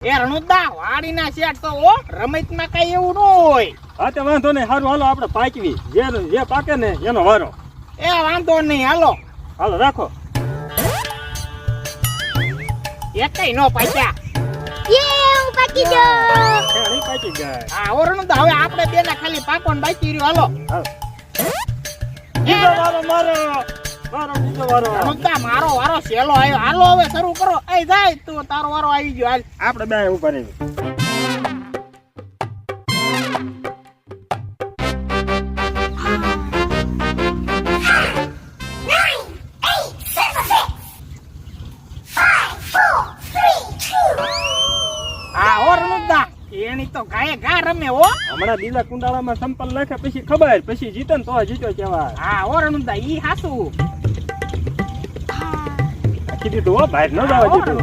એ રણુદા વાડીના શેઠ તો ઓ રમતમાં કઈ એવું ન હોય. હા તે વાંધો નહીં, સારું હાલો આપણે પાકવી, જે પાકે ને એનો વારો. એ વાંધો નહીં, હાલો હાલો રાખો. એકેય નો પાક્યા. હું પાકી ગયો. નહીં પાકી જાય. હા ઓ રણુદા, હવે આપણે બેના ખાલી પાકવાનું બાકી રહ્યું. હાલો હાલો. બીજો વારો મારો બીજો વારો. રણુદા મારો વારો સેલો આવ્યો. હાલો હવે શરૂ કરો. એ જાય તું, તારો વારો આવી ગયો. હાલ આપણે બે ઉપર આવી. હા ઓ રણુદા, એની તો ગાયે ગા રમે હો. હમણાં બીજા કુંડાળામાં સંપલ નાખે પછી ખબર, પછી જીતે ને તો જીત્યો કેવાય. હા ઓ રણુદા, ઈ હાસું. કીધું હો, બહાર ન જવા દીધું.